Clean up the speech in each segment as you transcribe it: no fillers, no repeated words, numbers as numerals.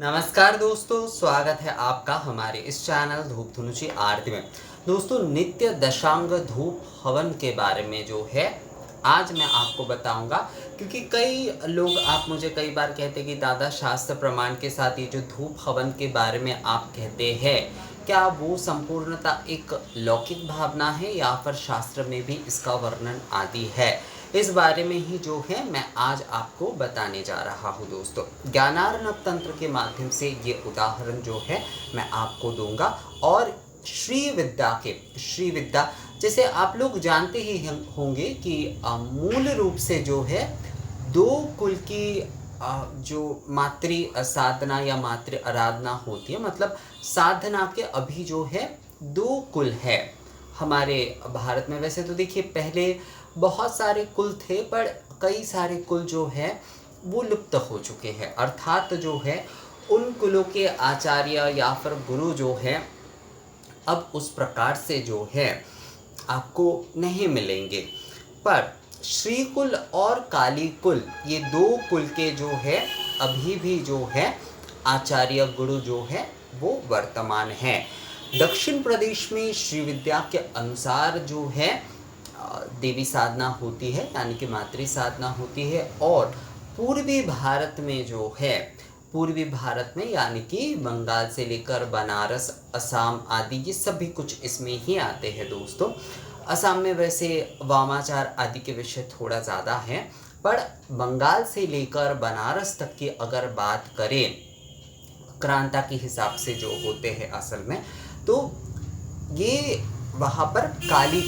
नमस्कार दोस्तों, स्वागत है आपका हमारे इस चैनल धूप धुनुची आरती में। दोस्तों, नित्य दशांग धूप हवन के बारे में जो है आज मैं आपको बताऊंगा, क्योंकि कई लोग आप मुझे कई बार कहते हैं कि दादा शास्त्र प्रमाण के साथ ये जो धूप हवन के बारे में आप कहते हैं, क्या वो संपूर्णता एक लौकिक भावना है या फिर शास्त्र में भी इसका वर्णन आदि है। इस बारे में ही जो है मैं आज आपको बताने जा रहा हूँ। दोस्तों, ज्ञानार्णव तंत्र के माध्यम से ये उदाहरण जो है मैं आपको दूंगा। और श्री विद्या जैसे आप लोग जानते ही होंगे कि मूल रूप से जो है दो कुल की जो मातृ साधना या मातृ आराधना होती है, मतलब साधना के अभी जो है दो कुल है हमारे भारत में। वैसे तो देखिए, पहले बहुत सारे कुल थे, पर कई सारे कुल जो है वो लुप्त हो चुके हैं, अर्थात जो है उन कुलों के आचार्य या फिर गुरु जो है अब उस प्रकार से जो है आपको नहीं मिलेंगे। पर श्री कुल और काली कुल, ये दो कुल के जो है अभी भी जो है आचार्य गुरु जो है वो वर्तमान है। दक्षिण प्रदेश में श्री विद्या के अनुसार जो है देवी साधना होती है, यानी कि मातृ साधना होती है। और पूर्वी भारत में जो है, पूर्वी भारत में यानी कि बंगाल से लेकर बनारस, असम आदि, ये सभी कुछ इसमें ही आते हैं। दोस्तों, असम में वैसे वामाचार आदि के विषय थोड़ा ज़्यादा है, पर बंगाल से लेकर बनारस तक की अगर बात करें क्रांता के हिसाब से जो होते हैं असल में, तो ये वहाँ पर काली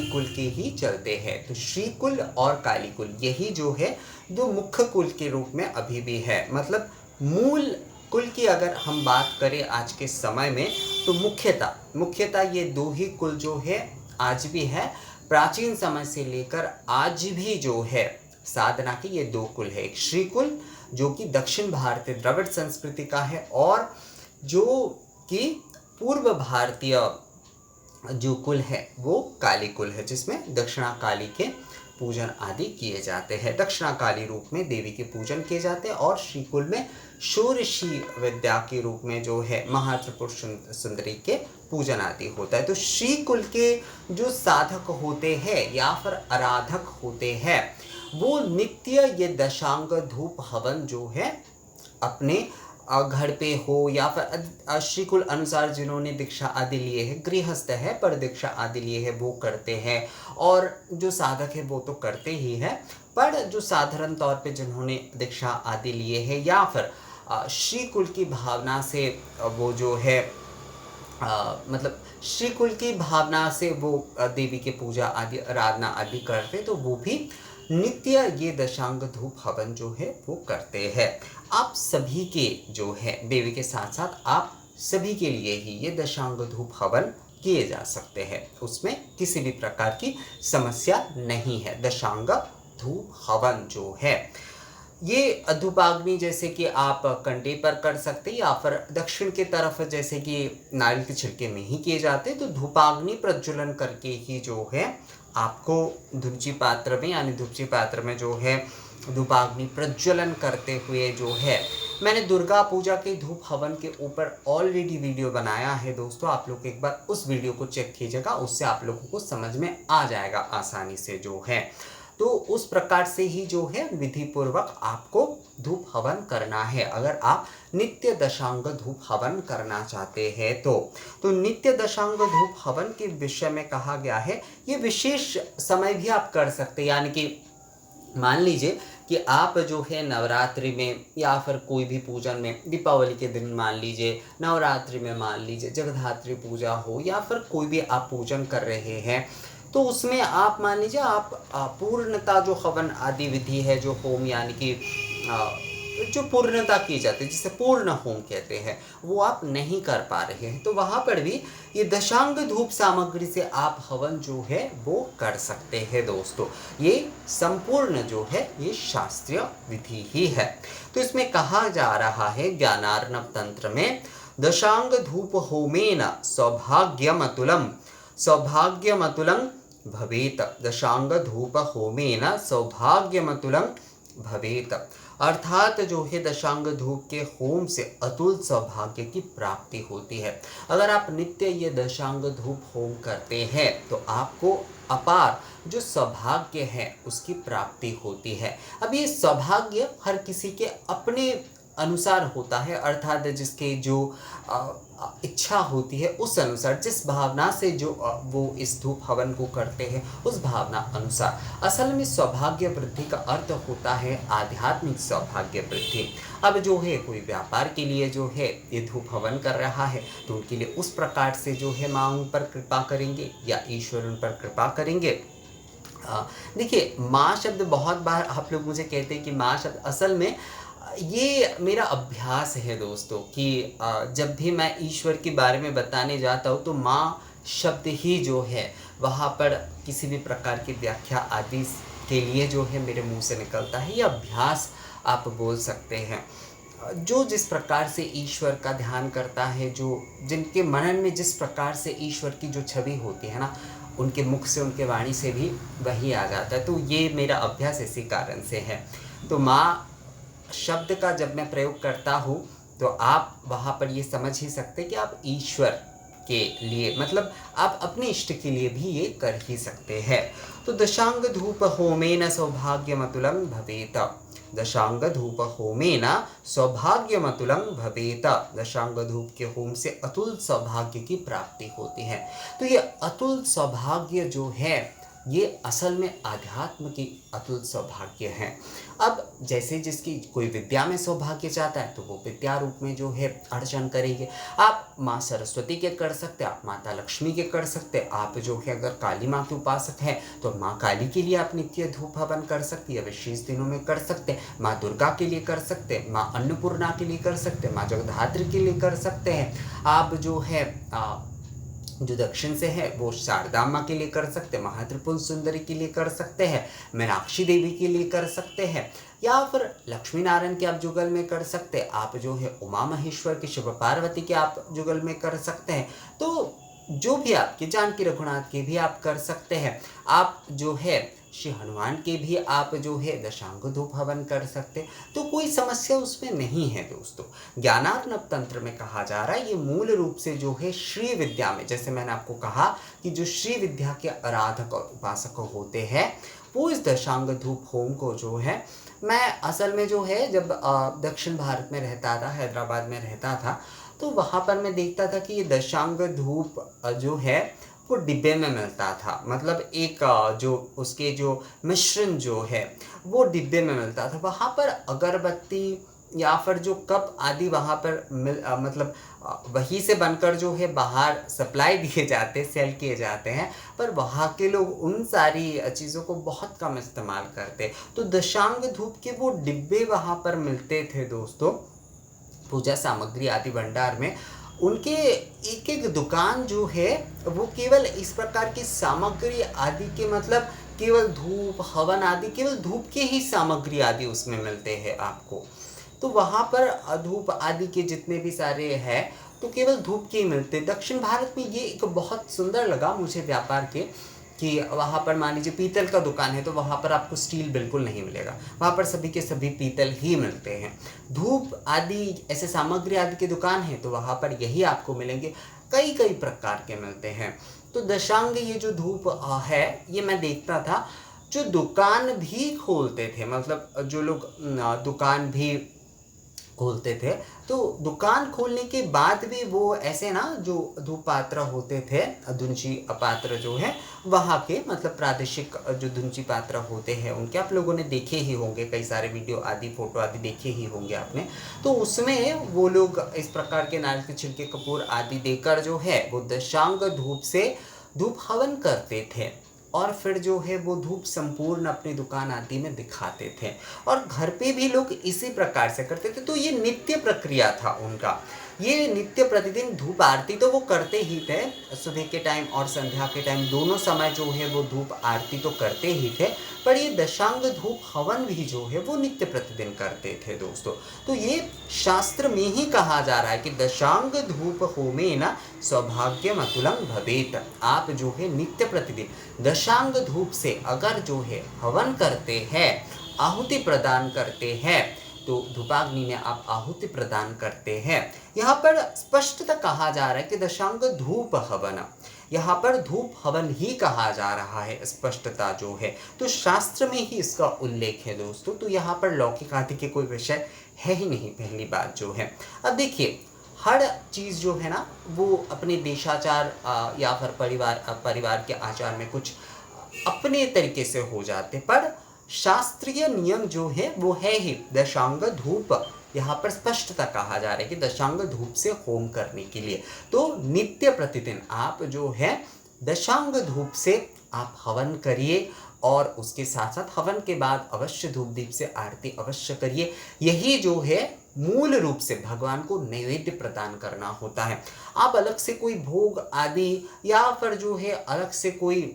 कुल के ही चलते हैं। तो श्री कुल और काली कुल यही जो है दो मुख्य कुल के रूप में अभी भी है। मतलब मूल कुल की अगर हम बात करें आज के समय में, तो मुख्यतः ये दो ही कुल जो है आज भी है। प्राचीन समय से लेकर आज भी जो है साधना के ये दो कुल है। एक श्री कुल जो कि दक्षिण भारतीय द्रविड़ संस्कृति का है, और जो कि पूर्व भारतीय जो कुल है वो काली कुल है, जिसमें दक्षिणा काली के पूजन आदि किए जाते हैं। दक्षिणा काली रूप में देवी के पूजन किए जाते हैं, और श्री कुल में षोडशी विद्या के रूप में जो है महात्रिपुर सुंदरी के पूजन आदि होता है। तो श्री कुल के जो साधक होते हैं या फिर आराधक होते हैं, वो नित्य ये दशांग धूप हवन जो है अपने घर पे हो या फिर श्री कुल अनुसार जिन्होंने दीक्षा आदि लिए है, गृहस्थ है पर दीक्षा आदि लिए है, वो करते हैं। और जो साधक है वो तो करते ही है, पर जो साधारण तौर पे जिन्होंने दीक्षा आदि लिए है या फिर श्री कुल की भावना से वो जो है मतलब श्री कुल की भावना से वो देवी के पूजा आदि आराधना आदि करते, तो वो भी नित्य ये दशांग धूप हवन जो है वो करते हैं। आप सभी के जो है देवी के साथ साथ आप सभी के लिए ही ये दशांग धूप हवन किए जा सकते हैं, उसमें किसी भी प्रकार की समस्या नहीं है। दशांग धूप हवन जो है ये धूपाग्नि जैसे कि आप कंडे पर कर सकते हैं, या फिर दक्षिण की तरफ जैसे कि नारियल के छिलके में ही किए जाते हैं। तो धूपाग्नि प्रज्वलन करके ही जो है आपको धूपची पात्र में, यानी धूपची पात्र में जो है धूपाग्नि प्रज्वलन करते हुए जो है, मैंने दुर्गा पूजा के धूप हवन के ऊपर ऑलरेडी वीडियो बनाया है। दोस्तों, आप लोग एक बार उस वीडियो को चेक कीजिएगा, उससे आप लोगों को समझ में आ जाएगा आसानी से जो है। तो उस प्रकार से ही जो है विधि पूर्वक आपको धूप हवन करना है, अगर आप नित्य दशांग धूप हवन करना चाहते हैं तो नित्य दशांग धूप हवन के विषय में कहा गया है, ये विशेष समय भी आप कर सकते हैं। यानी कि मान लीजिए कि आप जो है नवरात्रि में या फिर कोई भी पूजन में, दीपावली के दिन मान लीजिए, नवरात्रि में मान लीजिए जगद्धात्री पूजा हो, या फिर कोई भी आप पूजन कर रहे हैं, तो उसमें आप मान लीजिए आप पूर्णता जो हवन आदि विधि है, जो होम यानी कि जो पूर्णता की जाती है, जिसे पूर्ण होम कहते हैं, वो आप नहीं कर पा रहे हैं, तो वहाँ पर भी ये दशांग धूप सामग्री से आप हवन जो है वो कर सकते हैं। दोस्तों, ये संपूर्ण जो है ये शास्त्रीय विधि ही है। तो इसमें कहा जा रहा है ज्ञानार्णव तंत्र में, दशांग धूप होमेन सौभाग्यमतुलम भवेत। दशांग धूप होमेन सौभाग्यमतुलम भवेत। अर्थात जो है दशांग धूप के होम से अतुल सौभाग्य की प्राप्ति होती है। अगर आप नित्य ये दशांग धूप होम करते हैं तो आपको अपार जो सौभाग्य है उसकी प्राप्ति होती है। अब ये सौभाग्य हर किसी के अपने अनुसार होता है, अर्थात जिसके जो इच्छा होती है उस अनुसार, जिस भावना से जो वो इस धूप हवन को करते हैं उस भावना अनुसार। असल में सौभाग्य वृद्धि का अर्थ होता है आध्यात्मिक सौभाग्य वृद्धि। अब जो है कोई व्यापार के लिए जो है ये धूप हवन कर रहा है तो उनके लिए उस प्रकार से जो है माँ उन पर कृपा करेंगे या ईश्वर उन पर कृपा करेंगे। देखिए, माँ शब्द बहुत बार आप लोग मुझे कहते हैं कि माँ शब्द, असल में ये मेरा अभ्यास है दोस्तों कि जब भी मैं ईश्वर के बारे में बताने जाता हूँ तो माँ शब्द ही जो है वहाँ पर किसी भी प्रकार की व्याख्या आदि के लिए जो है मेरे मुंह से निकलता है। ये अभ्यास आप बोल सकते हैं। जो जिस प्रकार से ईश्वर का ध्यान करता है, जो जिनके मनन में जिस प्रकार से ईश्वर की जो छवि होती है ना, उनके मुख से उनके वाणी से भी वही आ जाता है। तो ये मेरा अभ्यास इसी कारण से है। तो माँ शब्द का जब मैं प्रयोग करता हूँ तो आप वहाँ पर ये समझ ही सकते हैं कि आप ईश्वर के लिए, मतलब आप अपने इष्ट के लिए भी ये कर ही सकते हैं। तो दशांग धूप होमेन सौभाग्यमतुलं भवेत। दशांग धूप होमेन सौभाग्यमतुलं भवेत। दशांग धूप के होम से अतुल सौभाग्य की प्राप्ति होती है। तो ये अतुल सौभाग्य जो है ये असल में आध्यात्म की अतुल सौभाग्य है। अब जैसे जिसकी कोई विद्या में सौभाग्य चाहता है तो वो विद्या रूप में जो है अर्चन करेंगे। आप माँ सरस्वती के कर सकते हैं, आप माता लक्ष्मी के कर सकते हैं। आप जो है अगर काली माँ के उपासक हैं तो माँ काली के लिए आप नित्य धूप हवन कर सकती है, विशेष दिनों में कर सकते हैं। माँ दुर्गा के लिए कर सकते हैं, माँ अन्नपूर्णा के लिए कर सकते हैं, माँ जगधात्री के लिए कर सकते हैं। आप जो है जो दक्षिण से है वो शारदा माँ के लिए कर सकते हैं, महात्रिपुर सुंदरी के लिए कर सकते हैं, मीनाक्षी देवी के लिए कर सकते हैं, या फिर लक्ष्मी नारायण के आप जुगल में कर सकते हैं। आप जो है उमा महेश्वर के, शिव पार्वती के आप जुगल में कर सकते हैं। तो जो भी आपके, जानकी रघुनाथ के भी आप कर सकते हैं। आप जो है श्री हनुमान के भी आप जो है दशांग धूप हवन कर सकते हैं। तो कोई समस्या उसमें नहीं है दोस्तों। ज्ञानार्णव तंत्र में कहा जा रहा है ये मूल रूप से जो है श्री विद्या में, जैसे मैंने आपको कहा कि जो श्री विद्या के आराधक और उपासक होते हैं वो इस दशांग धूप होम को जो है, मैं असल में जो है जब दक्षिण भारत में रहता था, हैदराबाद में रहता था, तो वहाँ पर मैं देखता था कि ये दशांग धूप जो है वो डिब्बे में मिलता था। मतलब एक जो उसके जो मिश्रण जो है वो डिब्बे में मिलता था। वहाँ पर अगरबत्ती या फिर जो कप आदि वहाँ पर मतलब वहीं से बनकर जो है बाहर सप्लाई दिए जाते, सेल किए जाते हैं, पर वहाँ के लोग उन सारी चीज़ों को बहुत कम इस्तेमाल करते। तो दशांग धूप के वो डिब्बे वहाँ पर मिलते थे दोस्तों, पूजा सामग्री आदि भंडार में। उनके एक एक दुकान जो है वो केवल इस प्रकार की सामग्री आदि के, मतलब केवल धूप हवन आदि, केवल धूप के ही सामग्री आदि उसमें मिलते हैं आपको। तो वहाँ पर धूप आदि के जितने भी सारे हैं तो केवल धूप के ही मिलते। दक्षिण भारत में ये एक बहुत सुंदर लगा मुझे व्यापार के, कि वहाँ पर मान लीजिए पीतल का दुकान है तो वहाँ पर आपको स्टील बिल्कुल नहीं मिलेगा, वहाँ पर सभी के सभी पीतल ही मिलते हैं। धूप आदि ऐसे सामग्री आदि की दुकान है तो वहाँ पर यही आपको मिलेंगे, कई कई प्रकार के मिलते हैं। तो दशांग ये जो धूप है ये मैं देखता था जो दुकान भी खोलते थे, मतलब जो लोग दुकान भी खोलते थे, तो दुकान खोलने के बाद भी वो ऐसे ना जो धूप पात्र होते थे, धुंची पात्र जो है वहाँ के, मतलब प्रादेशिक जो धुंची पात्र होते हैं उनके आप लोगों ने देखे ही होंगे, कई सारे वीडियो आदि फोटो आदि देखे ही होंगे आपने। तो उसमें वो लोग इस प्रकार के नारियल के छिलके कपूर आदि देकर जो है वो दशांग धूप से धूप हवन करते थे और फिर जो है वो धूप संपूर्ण अपनी दुकान आदि में दिखाते थे, और घर पे भी लोग इसी प्रकार से करते थे। तो ये नित्य प्रक्रिया था उनका, ये नित्य प्रतिदिन धूप आरती तो वो करते ही थे, सुबह के टाइम और संध्या के टाइम दोनों समय जो है वो धूप आरती तो करते ही थे, पर ये दशांग धूप हवन भी जो है वो नित्य प्रतिदिन करते थे दोस्तों। तो ये शास्त्र में ही कहा जा रहा है कि दशांग धूप होमेन सौभाग्यमतुलं भवेत। आप जो है नित्य प्रतिदिन दशांग धूप से अगर जो है हवन करते हैं, आहुति प्रदान करते हैं, तो धूपाग्नि में आप आहुति प्रदान करते हैं। यहाँ पर स्पष्टतः कहा जा रहा है कि दशांग धूप हवन, यहाँ पर धूप हवन ही कहा जा रहा है, स्पष्टता जो है तो शास्त्र में ही इसका उल्लेख है दोस्तों। तो यहाँ पर लौकिक आदि के कोई विषय है ही नहीं, पहली बात जो है। अब देखिए हर चीज़ जो है ना वो अपने देशाचार या फिर परिवार के आचार में कुछ अपने तरीके से हो जाते, पर शास्त्रीय नियम जो है वो है ही दशांग धूप। यहाँ पर स्पष्टता कहा जा रहा है कि दशांग धूप से होम करने के लिए, तो नित्य प्रतिदिन आप जो है दशांग धूप से आप हवन करिए और उसके साथ साथ हवन के बाद अवश्य धूप दीप से आरती अवश्य करिए। यही जो है मूल रूप से भगवान को नैवेद्य प्रदान करना होता है। आप अलग से कोई भोग आदि या फिर जो है अलग से कोई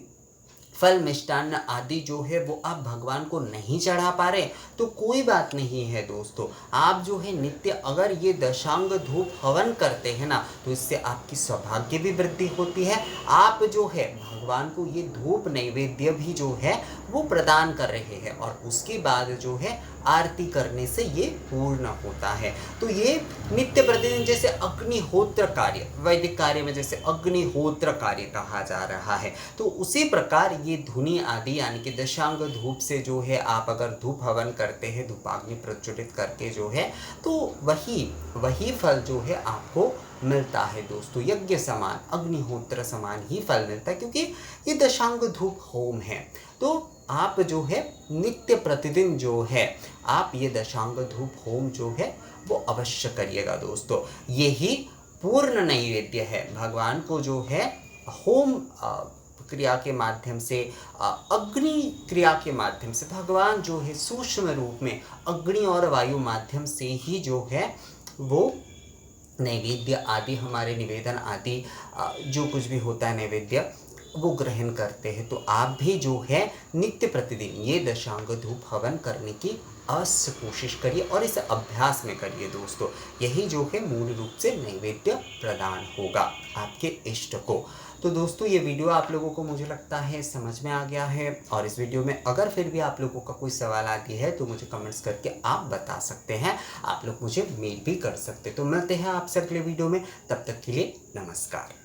फल मिष्टान्न आदि जो है वो आप भगवान को नहीं चढ़ा पा रहे तो कोई बात नहीं है दोस्तों। आप जो है नित्य अगर ये दशांग धूप हवन करते हैं ना तो इससे आपकी सौभाग्य भी वृद्धि होती है। आप जो है भगवान को ये धूप नैवेद्य भी जो है वो प्रदान कर रहे हैं और उसके बाद जो है आरती करने से ये पूर्ण होता है। तो ये नित्य प्रतिदिन जैसे अग्निहोत्र कार्य, वैदिक कार्य में जैसे अग्निहोत्र कार्य कहा जा रहा है, तो उसी प्रकार ये धुनी आदि यानी कि दशांग धूप से जो है आप अगर धूप हवन करते हैं, धूपाग्नि प्रज्वलित करके जो है, तो वही फल जो है आपको मिलता है दोस्तों। यज्ञ समान, अग्निहोत्र समान ही फल मिलता है, क्योंकि ये दशांग धूप होम है। तो आप जो है नित्य प्रतिदिन जो है आप ये दशांग धूप होम जो है वो अवश्य करिएगा दोस्तों। यही पूर्ण नैवेद्य है भगवान को जो है होम क्रिया के माध्यम से, अग्नि क्रिया के माध्यम से भगवान जो है सूक्ष्म रूप में अग्नि और वायु माध्यम से ही जो है वो नैवेद्य आदि, हमारे निवेदन आदि जो कुछ भी होता है नैवेद्य वो ग्रहण करते हैं। तो आप भी जो है नित्य प्रतिदिन ये दशांग धूप हवन करने की अवश्य कोशिश करिए और इसे अभ्यास में करिए दोस्तों। यही जो है मूल रूप से नैवेद्य प्रदान होगा आपके इष्ट को। तो दोस्तों ये वीडियो आप लोगों को मुझे लगता है समझ में आ गया है, और इस वीडियो में अगर फिर भी आप लोगों का कोई सवाल आती है तो मुझे कमेंट्स करके आप बता सकते हैं। आप लोग मुझे मेल भी कर सकते। तो मिलते हैं आपसे अगले वीडियो में, तब तक के लिए नमस्कार।